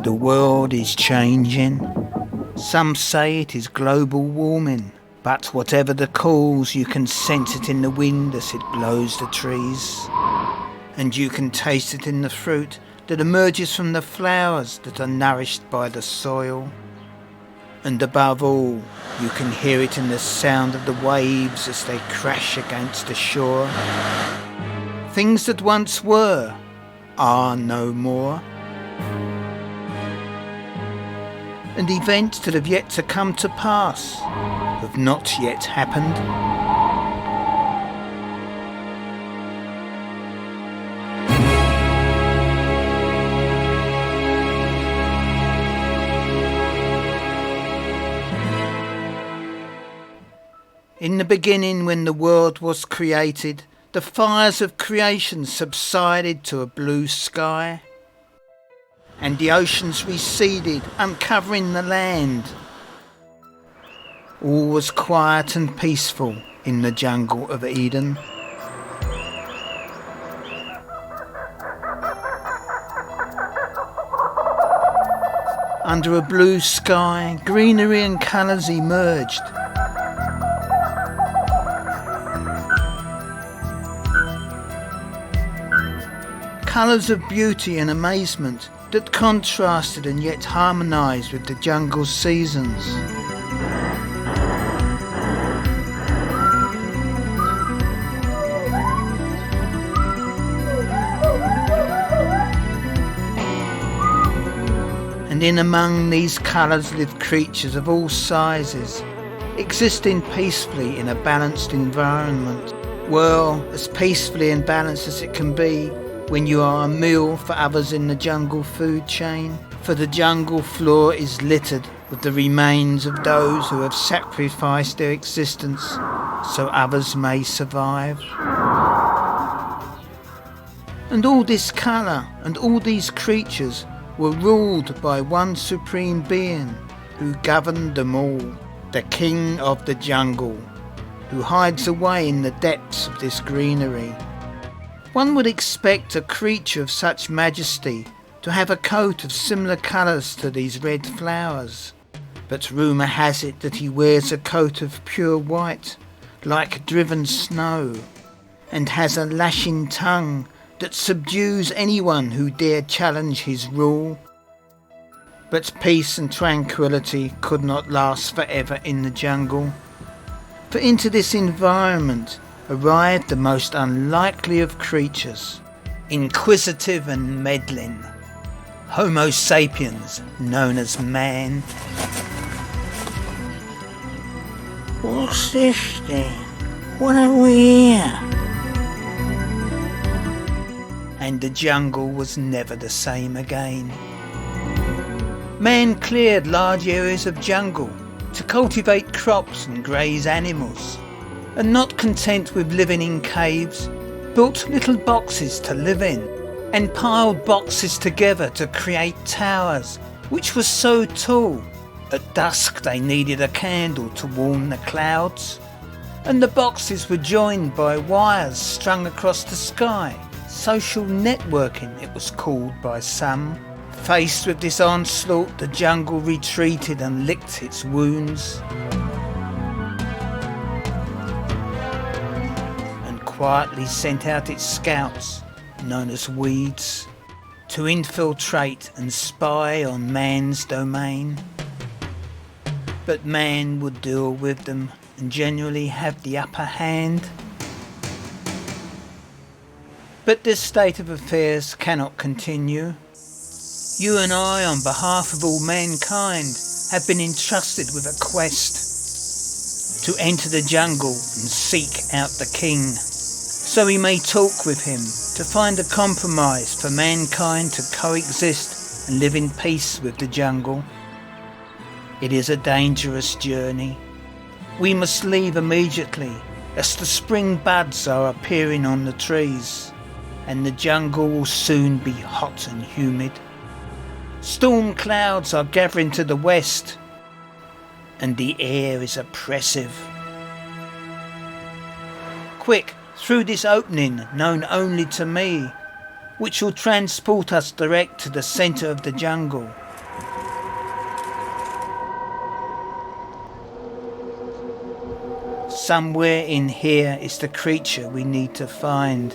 The world is changing. Some say it is global warming, but whatever the cause, you can sense it in the wind as it blows the trees. And you can taste it in the fruit that emerges from the flowers that are nourished by the soil. And above all, you can hear it in the sound of the waves as they crash against the shore. Things that once were are no more. And events that have yet to come to pass have not yet happened. In the beginning, when the world was created, the fires of creation subsided to a blue sky, and the oceans receded, uncovering the land. All was quiet and peaceful in the jungle of Eden. Under a blue sky, greenery and colours emerged. Colours of beauty and amazement that contrasted and yet harmonised with the jungle's seasons. And in among these colours lived creatures of all sizes, existing peacefully in a balanced environment. Well, as peacefully and balanced as it can be when you are a meal for others in the jungle food chain, for the jungle floor is littered with the remains of those who have sacrificed their existence so others may survive. And all this colour and all these creatures were ruled by one supreme being who governed them all, the king of the jungle, who hides away in the depths of this greenery. One would expect a creature of such majesty to have a coat of similar colours to these red flowers, but rumour has it that he wears a coat of pure white, like driven snow, and has a lashing tongue that subdues anyone who dare challenge his rule. But peace and tranquility could not last forever in the jungle, for into this environment arrived the most unlikely of creatures, inquisitive and meddling, Homo sapiens, known as man. What's this then? What are we here? And the jungle was never the same again. Man cleared large areas of jungle to cultivate crops and graze animals, and not content with living in caves, built little boxes to live in, and piled boxes together to create towers, which were so tall, at dusk they needed a candle to warm the clouds, and the boxes were joined by wires strung across the sky. Social networking it was called by some. Faced with this onslaught, the jungle retreated and licked its wounds, quietly sent out its scouts, known as weeds, to infiltrate and spy on man's domain. But man would deal with them and generally have the upper hand. But this state of affairs cannot continue. You and I, on behalf of all mankind, have been entrusted with a quest to enter the jungle and seek out the king, so we may talk with him to find a compromise for mankind to coexist and live in peace with the jungle. It is a dangerous journey. We must leave immediately, as the spring buds are appearing on the trees, and the jungle will soon be hot and humid. Storm clouds are gathering to the west, and the air is oppressive. Quick, through this opening known only to me, which will transport us direct to the centre of the jungle, Somewhere in here is the creature we need to find.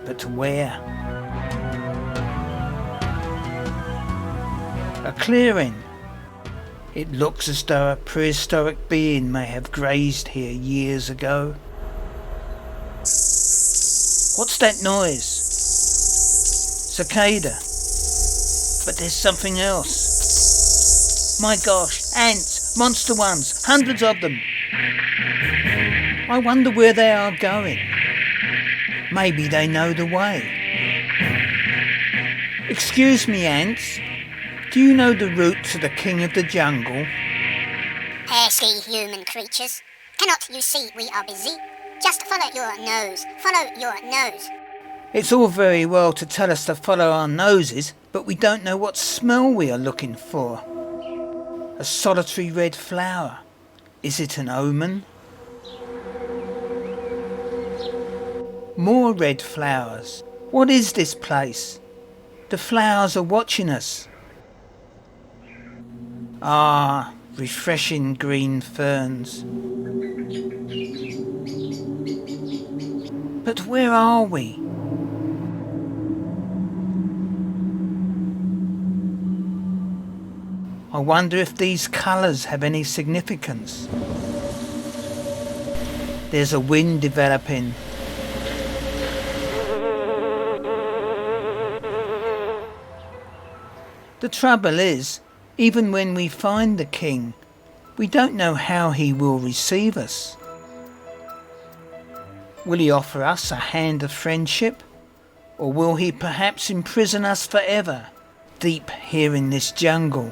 But where? A clearing. It looks as though a prehistoric being may have grazed here years ago. What's that noise? Cicada. But there's something else. My gosh, ants, monster ones, hundreds of them. I wonder where they are going. Maybe they know the way. Excuse me, ants. Do you know the route to the king of the jungle? Pesky human creatures. Cannot you see we are busy? Just follow your nose. Follow your nose. It's all very well to tell us to follow our noses, but we don't know what smell we are looking for. A solitary red flower. Is it an omen? More red flowers. What is this place? The flowers are watching us. Ah, refreshing green ferns. But where are we? I wonder if these colours have any significance. There's a wind developing. The trouble is, even when we find the king, we don't know how he will receive us. Will he offer us a hand of friendship? Or will he perhaps imprison us forever, deep here in this jungle?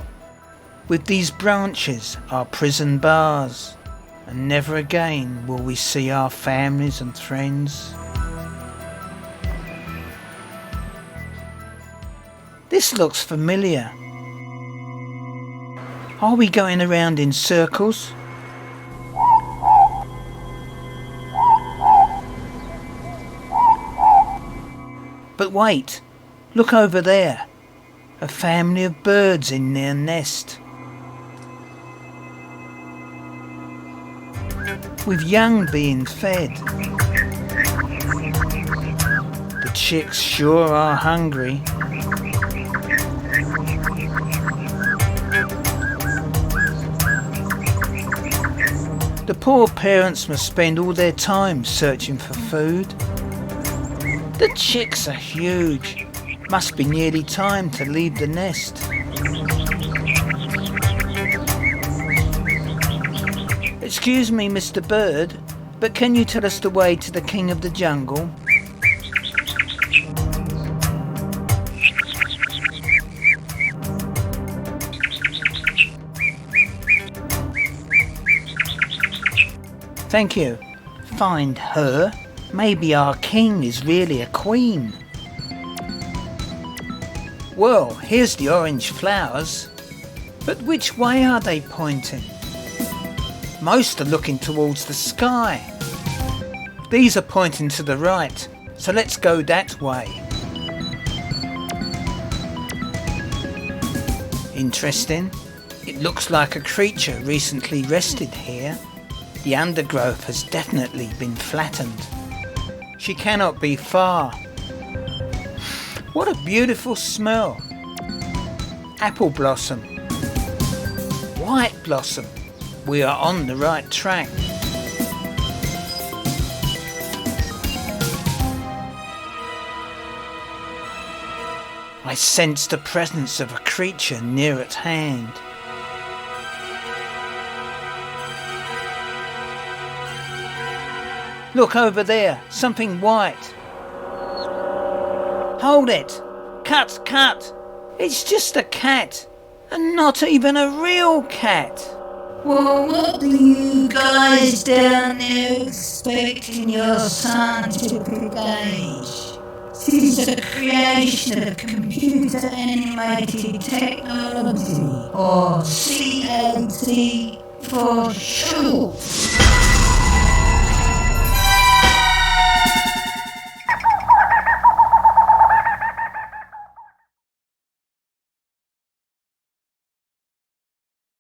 With these branches, our prison bars, and never again will we see our families and friends. This looks familiar. Are we going around in circles? But wait, look over there. A family of birds in their nest. With young being fed. The chicks sure are hungry. The poor parents must spend all their time searching for food. The chicks are huge. Must be nearly time to leave the nest. Excuse me, Mr. Bird, but can you tell us the way to the king of the jungle? Thank you. Find her? Maybe our king is really a queen. Well, here's the orange flowers. But which way are they pointing? Most are looking towards the sky. These are pointing to the right, so let's go that way. Interesting. It looks like a creature recently rested here. The undergrowth has definitely been flattened. She cannot be far. What a beautiful smell. Apple blossom. White blossom. We are on the right track. I sense the presence of a creature near at hand. Look over there, something white. Hold it! Cut, cut! It's just a cat, and not even a real cat. Well, what do you guys down there expect in your scientific age? This is a creation of computer animated technology, or CAT for short.